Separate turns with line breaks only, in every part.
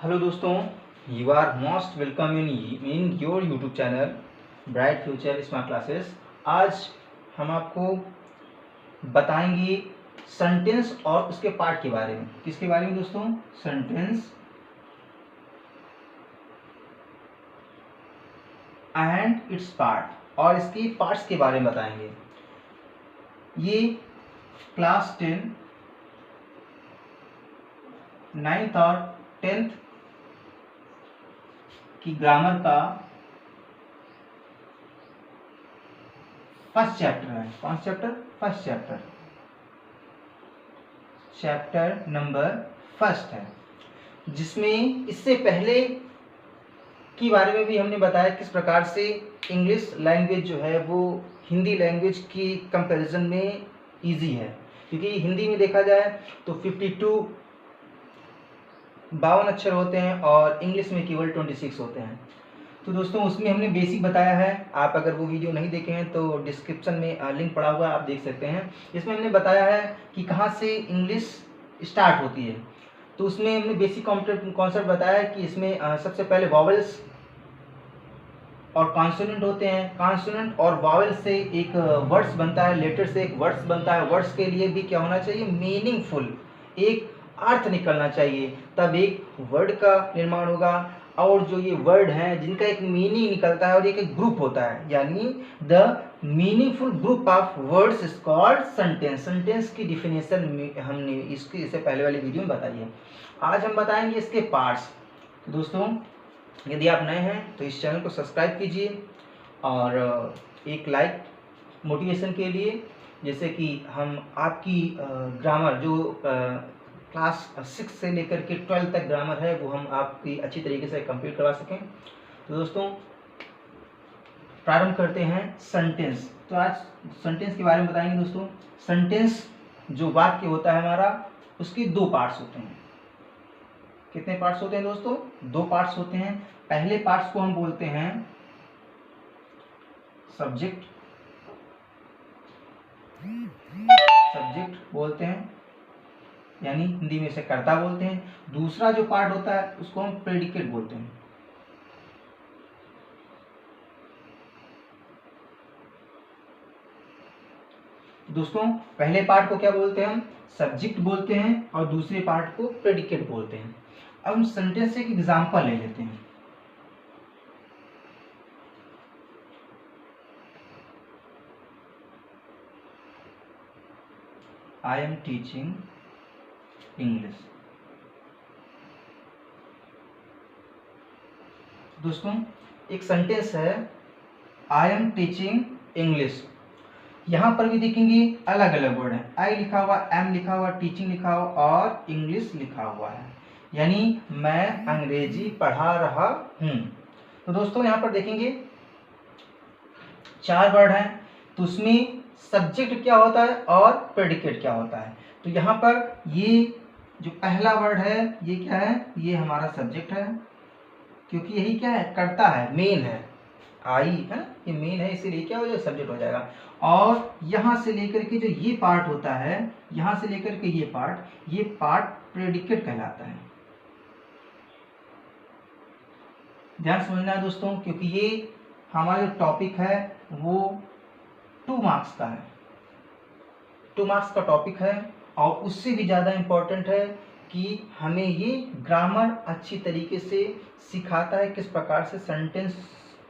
Hello दोस्तों, you are most welcome in your YouTube channel bright future smart classes. आज हम आपको बताएंगे सेंटेंस और उसके पार्ट के बारे में। किसके बारे में दोस्तों? सेंटेंस एंड इट्स पार्ट, और इसकी पार्ट्स के बारे में बताएंगे। ये क्लास 10, 9th और 10th की ग्रामर का फर्स्ट चैप्टर है। कौन सा chapter? First chapter, chapter number first है, जिसमें इससे पहले के बारे में भी हमने बताया किस प्रकार से इंग्लिश लैंग्वेज जो है वो हिंदी लैंग्वेज की कंपैरिजन में इजी है, क्योंकि हिंदी में देखा जाए तो 52 अक्षर होते हैं और इंग्लिश में केवल 26 होते हैं। तो दोस्तों उसमें हमने बेसिक बताया है। आप अगर वो वीडियो नहीं देखे हैं तो डिस्क्रिप्शन में लिंक पड़ा हुआ है, आप देख सकते हैं। इसमें हमने बताया है कि कहाँ से इंग्लिश स्टार्ट होती है। तो उसमें हमने बेसिक कॉन्सेप्ट बताया कि इसमें सबसे पहले वॉवेल्स और कॉन्सोनेंट होते हैं। कॉन्सोनेंट और वॉवेल से एक वर्ड्स बनता है, लेटर से एक वर्ड्स बनता है। वर्ड्स के लिए भी क्या होना चाहिए? मीनिंगफुल, एक अर्थ निकलना चाहिए, तब एक वर्ड का निर्माण होगा। और जो ये वर्ड हैं जिनका एक मीनिंग निकलता है और एक ग्रुप होता है, यानी the meaningful group of words is called sentence. Sentence की डिफिनेशन हमने इससे पहले वाली वीडियो में बताई है। आज हम बताएंगे इसके पार्ट्स। तो दोस्तों यदि आप नए हैं तो इस चैनल को सब्सक्राइब कीजिए और एक लाइक मोटिवेशन के लिए, जैसे कि हम आपकी ग्रामर जो क्लास 6 से लेकर के 12 तक ग्रामर है वो हम आपकी अच्छी तरीके से कंप्लीट करवा सकें। तो दोस्तों प्रारंभ करते हैं सेंटेंस। तो आज सेंटेंस के बारे में बताएंगे दोस्तों। सेंटेंस जो वाक्य होता है हमारा, उसके दो पार्ट्स होते हैं। कितने पार्ट्स होते हैं दोस्तों? दो पार्ट्स होते हैं। पहले पार्ट्स को हम बोलते हैं सब्जेक्ट, सब्जेक्ट बोलते हैं, यानी हिंदी में इसे कर्ता बोलते हैं। दूसरा जो पार्ट होता है उसको हम प्रेडिकेट बोलते हैं। दोस्तों पहले पार्ट को क्या बोलते हैं? हम सब्जेक्ट बोलते हैं और दूसरे पार्ट को प्रेडिकेट बोलते हैं। अब हम सेंटेंस से एक एग्जांपल ले लेते हैं। I am teaching English. दोस्तों एक सेंटेंस है आई एम टीचिंग इंग्लिश। यहां पर भी देखेंगे अलग अलग वर्ड है। आई लिखा हुआ, एम लिखा हुआ, टीचिंग लिखा हुआ और इंग्लिश लिखा हुआ है, यानी मैं अंग्रेजी पढ़ा रहा हूं। तो दोस्तों यहां पर देखेंगे 4 वर्ड हैं, तो उसमें सब्जेक्ट क्या होता है और प्रेडिकेट क्या होता है। तो यहाँ पर ये जो पहला वर्ड है ये क्या है? ये हमारा सब्जेक्ट है, क्योंकि यही क्या है? कर्ता है, मेन है। आई है, ये मेन है, इसीलिए क्या हो जाएगा? सब्जेक्ट हो जाएगा। और यहाँ से लेकर के जो ये पार्ट होता है, यहाँ से लेकर के ये पार्ट प्रेडिकेट कहलाता है। ध्यान समझना है दोस्तों, क्योंकि ये हमारा जो टॉपिक है वो 2 मार्क्स का है। 2 मार्क्स का टॉपिक है और उससे भी ज़्यादा इम्पोर्टेंट है कि हमें ये ग्रामर अच्छी तरीके से सिखाता है, किस प्रकार से सेंटेंस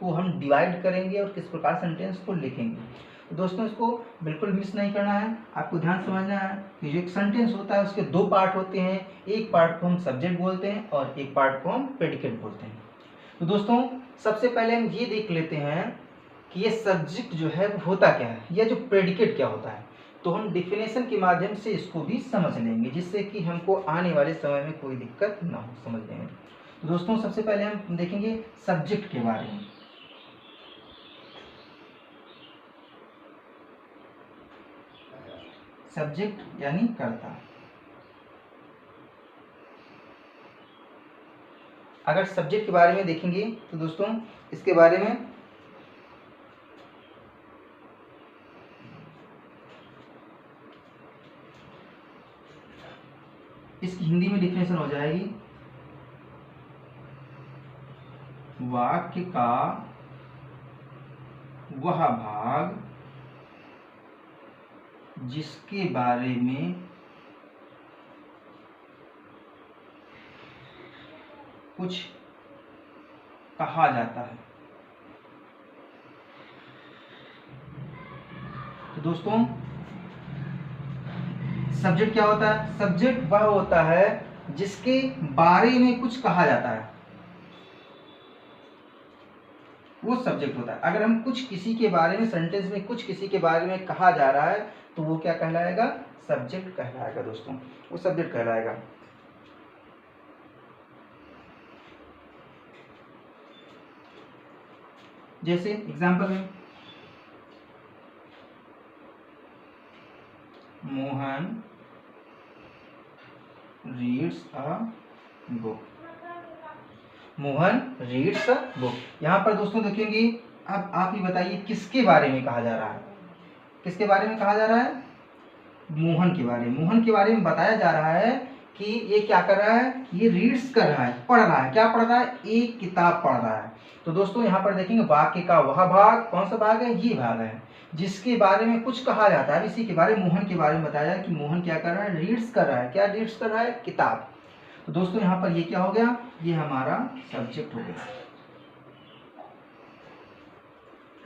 को हम डिवाइड करेंगे और किस प्रकार सेंटेंस को लिखेंगे। तो दोस्तों इसको बिल्कुल मिस नहीं करना है, आपको ध्यान समझना है कि जो एक सेंटेंस होता है उसके 2 पार्ट होते हैं। एक पार्ट को हम सब्जेक्ट बोलते हैं और एक पार्ट को हम प्रेडिकेट बोलते हैं। तो दोस्तों सबसे पहले हम ये देख लेते हैं कि ये सब्जेक्ट जो है वो होता क्या है, या जो प्रेडिकेट क्या होता है। तो हम डिफिनेशन के माध्यम से इसको भी समझ लेंगे, जिससे कि हमको आने वाले समय में कोई दिक्कत ना हो समझने में। तो दोस्तों सबसे पहले हम देखेंगे सब्जेक्ट के बारे में। सब्जेक्ट यानी कर्ता। अगर सब्जेक्ट के बारे में देखेंगे तो दोस्तों इसके बारे में इसकी हिंदी में डिफिनेशन हो जाएगी वाक्य का वह भाग जिसके बारे में कुछ कहा जाता है। तो दोस्तों सब्जेक्ट क्या होता है? सब्जेक्ट वह होता है जिसके बारे में कुछ कहा जाता है, वो सब्जेक्ट होता है। अगर हम कुछ किसी के बारे में, सेंटेंस में कुछ किसी के बारे में कहा जा रहा है तो वो क्या कहलाएगा? सब्जेक्ट कहलाएगा दोस्तों, वो सब्जेक्ट कहलाएगा। जैसे एग्जांपल में Mohan reads a book. Mohan reads a book, यहाँ पर दोस्तों देखेंगे। अब आप ही बताइए किसके बारे में कहा जा रहा है? किसके बारे में कहा जा रहा है? मोहन के बारे में। मोहन के बारे में बताया जा रहा है कि ये क्या कर रहा है? ये रीड्स कर रहा है, पढ़ रहा है। क्या पढ़ रहा है? एक किताब पढ़ रहा है। तो दोस्तों यहाँ पर देखेंगे वाक्य का वह भाग, कौन सा भाग है? ये भाग है जिसके बारे में कुछ कहा जाता है। इसी के बारे में, मोहन के बारे में बताया है कि मोहन क्या कर रहा है? रीड्स कर रहा है। क्या रीड्स कर रहा है? किताब। तो दोस्तों यहाँ पर ये क्या हो गया? ये हमारा सब्जेक्ट हो गया,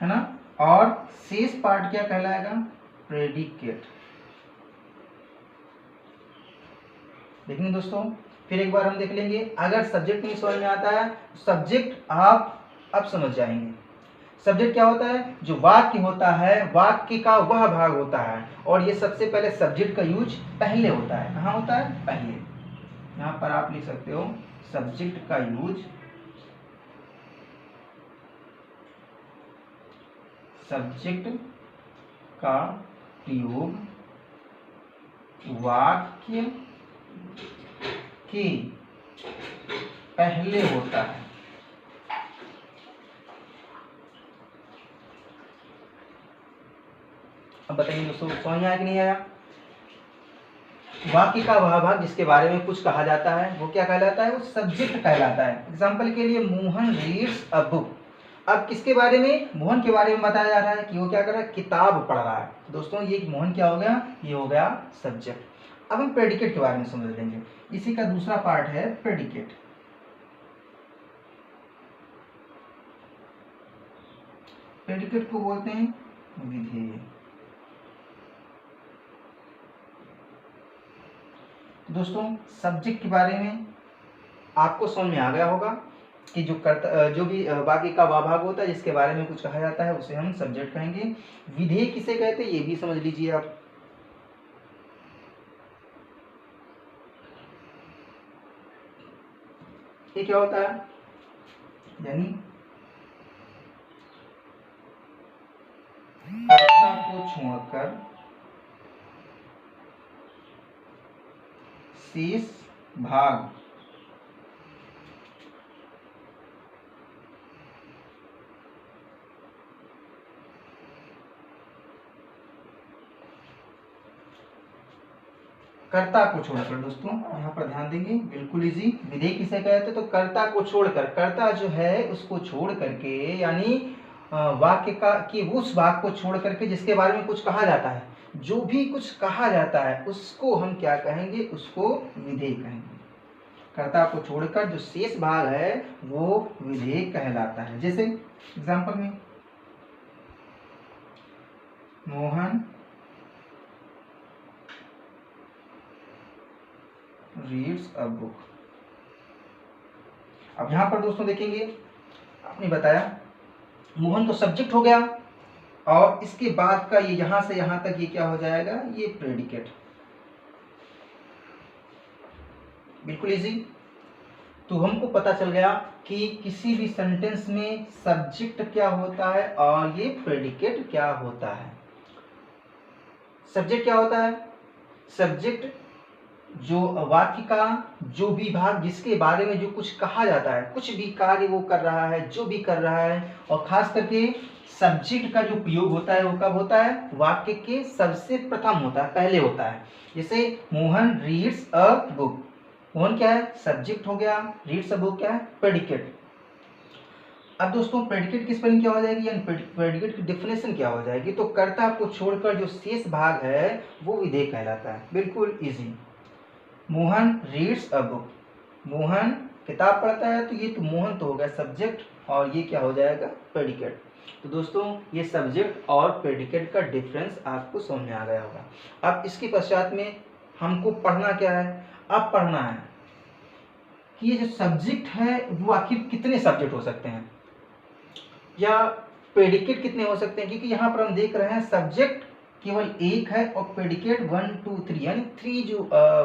है ना। और शेष पार्ट क्या कहलाएगा? प्रेडिकेट। देखेंगे दोस्तों, फिर एक बार हम देख लेंगे। अगर सब्जेक्ट नहीं समझ में आता है, सब्जेक्ट आप अब समझ जाएंगे। सब्जेक्ट क्या होता है? जो वाक्य होता है, वाक्य का वह भाग होता है। और ये सबसे पहले सब्जेक्ट का यूज पहले होता है। कहाँ होता है? पहले। यहाँ पर आप लिख सकते हो सब्जेक्ट का यूज, सब्जेक्ट का प्रयोग वाक्य के पहले होता है। अब बताइए दोस्तों, समझ में आया कि नहीं आया? वाक्य का वह भाग जिसके बारे में कुछ कहा जाता है वो क्या कहलाता है? वो सब्जेक्ट कहलाता है। एग्जाम्पल के लिए मोहन रीड्स अ बुक। अब किसके बारे में? मोहन के बारे में बताया जा रहा है कि वो क्या कर रहा है? किताब पढ़ रहा है। दोस्तों ये मोहन क्या हो गया? ये हो गया सब्जेक्ट। अब हम प्रेडिकेट के बारे में समझ लेंगे। इसी का दूसरा पार्ट है प्रेडिकेट। प्रेडिकेट को बोलते हैं विधेय। दोस्तों सब्जेक्ट के बारे में आपको समझ में आ गया होगा कि जो भी वाक्य का वह भाग होता है जिसके बारे में कुछ कहा जाता है उसे हम सब्जेक्ट कहेंगे। विधेय किसे कहते हैं ये भी समझ लीजिए आप। ये क्या होता है? यानी कर्ता को छोड़कर शेष भाग कर्ता को छोड़कर। दोस्तों यहाँ पर ध्यान देंगे, बिल्कुल इजी। विधेय किसे कहते हैं? तो कर्ता को छोड़कर, कर्ता जो है उसको छोड़ करके, यानी वाक्य का कि उस भाग को छोड़ करके जिसके बारे में कुछ कहा जाता है, जो भी कुछ कहा जाता है उसको हम क्या कहेंगे? उसको विधेय कहेंगे। कर्ता को छोड़कर जो शेष भाग है वो विधेय कहलाता है। जैसे एग्जांपल में मोहन रीड्स अ बुक। अब यहां पर दोस्तों देखेंगे, आपने बताया मोहन तो सब्जेक्ट हो गया और इसके बाद का ये यहां से यहां तक ये क्या हो जाएगा? ये प्रेडिकेट। बिल्कुल इजी। तो हमको पता चल गया कि किसी भी सेंटेंस में सब्जेक्ट क्या होता है और ये प्रेडिकेट क्या होता है। सब्जेक्ट क्या होता है? सब्जेक्ट जो वाक्य का जो भी भाग जिसके बारे में जो कुछ कहा जाता है, कुछ भी कार्य वो कर रहा है, जो भी कर रहा है, और खास करके सब्जेक्ट का जो प्रयोग होता है वो कब होता है? वाक्य के सबसे प्रथम होता है, पहले होता है। जैसे Mohan reads a book. Mohan क्या है? सब्जेक्ट हो गया। रीड्स अ बुक क्या है? प्रेडिकेट। अब दोस्तों प्रेडिकेट की स्पेलिंग क्या हो जाएगी, यानी प्रेडिकेट की डेफिनेशन क्या हो जाएगी, तो कर्ता को छोड़कर जो शेष भाग है वो विधेय कहलाता है। बिल्कुल easy. Mohan reads a book, Mohan किताब पढ़ता है, तो ये तो मोहन तो हो गया सब्जेक्ट और ये क्या हो जाएगा, प्रेडिकेट। तो दोस्तों ये सब्जेक्ट और प्रेडिकेट का डिफरेंस आपको समझ में आ गया होगा। अब इसके पश्चात में हमको पढ़ना क्या है, अब पढ़ना है कि ये जो सब्जेक्ट है वो आखिर कितने सब्जेक्ट हो सकते हैं या प्रेडिकेट कितने हो सकते हैं, क्योंकि यहाँ पर हम देख रहे हैं सब्जेक्ट केवल एक है और प्रेडिकेट 1 2 3 यानी 3 जो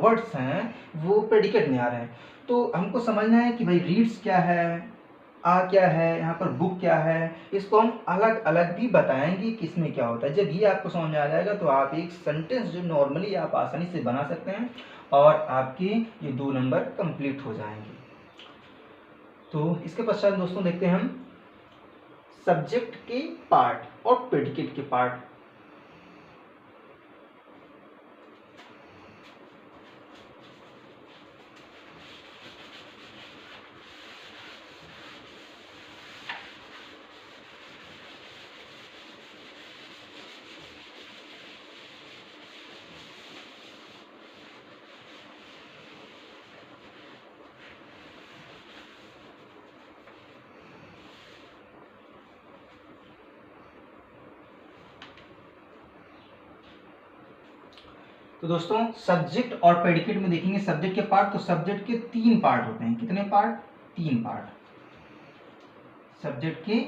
वर्ड्स हैं वो प्रेडिकेट में आ रहे हैं। तो हमको समझना है कि भाई रीड्स क्या है, क्या है, यहाँ पर बुक क्या है, इसको हम अलग अलग भी बताएंगे कि इसमें क्या होता है। जब ये आपको समझ में आ जाएगा तो आप एक सेंटेंस जो नॉर्मली आप आसानी से बना सकते हैं और आपके ये 2 नंबर कंप्लीट हो जाएंगे। तो इसके पश्चात दोस्तों देखते हैं हम सब्जेक्ट के पार्ट और प्रेडिकेट के पार्ट। तो दोस्तों सब्जेक्ट और प्रेडिकेट में देखेंगे सब्जेक्ट के पार्ट, तो सब्जेक्ट के 3 पार्ट होते हैं। कितने पार्ट, 3 पार्ट। सब्जेक्ट के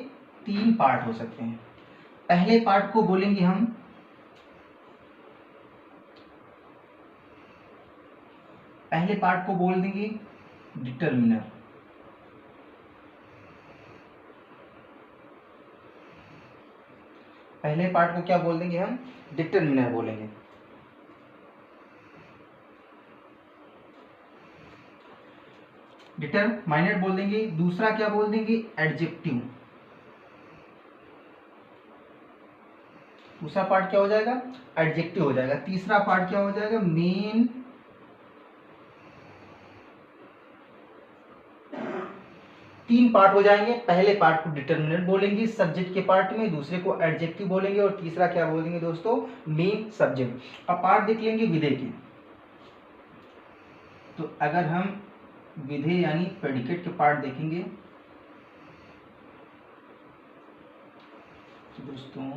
3 पार्ट हो सकते हैं। पहले पार्ट को बोलेंगे हम बोल देंगे डिटर्मिनर। पहले पार्ट को क्या बोल देंगे हम, डिटर्मिनर बोलेंगे। डिटरमाइनर बोल देंगे। दूसरा क्या बोल देंगे, एडजेक्टिव। दूसरा पार्ट क्या हो जाएगा, एडजेक्टिव हो जाएगा। तीसरा पार्ट क्या हो जाएगा, मेन। 3 पार्ट हो जाएंगे। पहले पार्ट को डिटर्मिनेंट बोलेंगे सब्जेक्ट के पार्ट में, दूसरे को एडजेक्टिव बोलेंगे और तीसरा क्या बोलेंगे दोस्तों, मेन सब्जेक्ट। अब पार्ट देख लेंगे विधेय के। तो अगर हम विधेय यानी प्रेडिकेट के पार्ट देखेंगे तो दोस्तों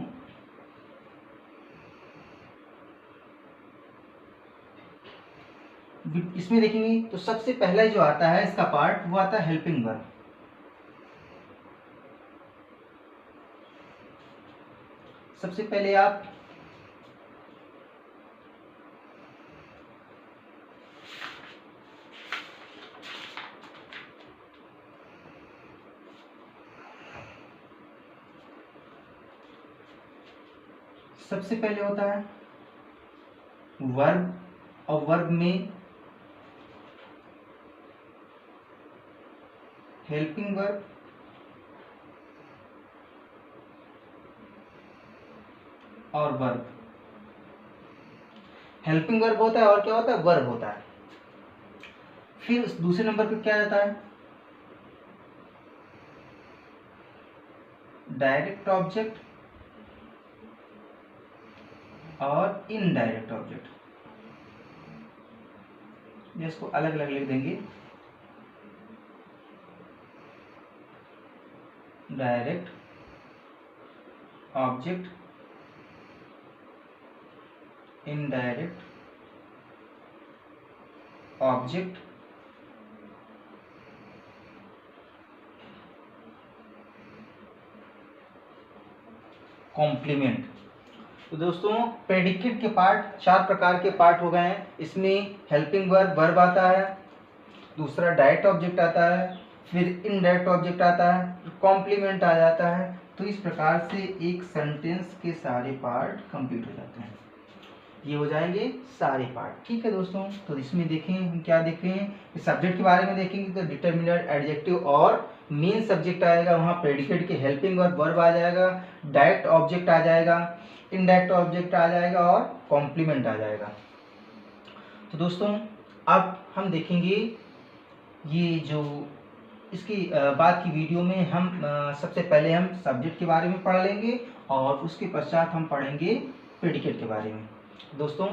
इसमें देखेंगे तो सबसे पहला जो आता है इसका पार्ट वो आता है हेल्पिंग वर्ब। सबसे पहले आप सबसे पहले होता है वर्ब और वर्ब में हेल्पिंग वर्ब और वर्ब। हेल्पिंग वर्ब होता है और क्या होता है, वर्ब होता है। फिर दूसरे नंबर पे क्या आता है, डायरेक्ट ऑब्जेक्ट और इनडायरेक्ट ऑब्जेक्ट। इसको अलग अलग लिख देंगे, direct object, indirect object, complement. तो दोस्तों प्रेडिकेट के पार्ट 4 प्रकार के पार्ट हो गए हैं। इसमें हेल्पिंग वर्ब वर्ब आता है, दूसरा डायरेक्ट ऑब्जेक्ट आता है, फिर इनडायरेक्ट ऑब्जेक्ट आता है, कॉम्प्लीमेंट आ जाता है। तो इस प्रकार से एक सेंटेंस के सारे पार्ट कंप्लीट हो जाते हैं। ये हो जाएंगे सारे पार्ट। ठीक है दोस्तों, तो इसमें देखें हम क्या देखें, सब्जेक्ट के बारे में देखेंगे तो डिटर्मिनर, एडजेक्टिव और मेन सब्जेक्ट आएगा, वहाँ प्रेडिकेट के हेल्पिंग वर्ब वर्ब आ जाएगा, डायरेक्ट ऑब्जेक्ट आ जाएगा, इनडायरेक्ट ऑब्जेक्ट आ जाएगा और कॉम्प्लीमेंट आ जाएगा। तो दोस्तों अब हम देखेंगे ये जो इसकी बाद की वीडियो में हम सबसे पहले हम सब्जेक्ट के बारे में पढ़ लेंगे और उसके पश्चात हम पढ़ेंगे प्रेडिकेट के बारे में। दोस्तों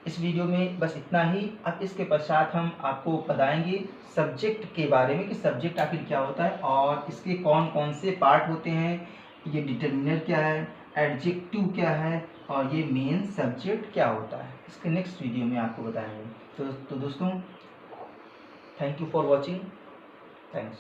इस वीडियो में बस इतना ही। अब इसके पश्चात हम आपको बताएंगे सब्जेक्ट के बारे में कि सब्जेक्ट आखिर क्या होता है और इसके कौन कौन से पार्ट होते हैं, ये डिटर्मिनर क्या है, एडजेक्टिव क्या है और ये मेन सब्जेक्ट क्या होता है। इसके नेक्स्ट वीडियो में आपको बताएंगे। तो दोस्तों thank you for watching. Thanks.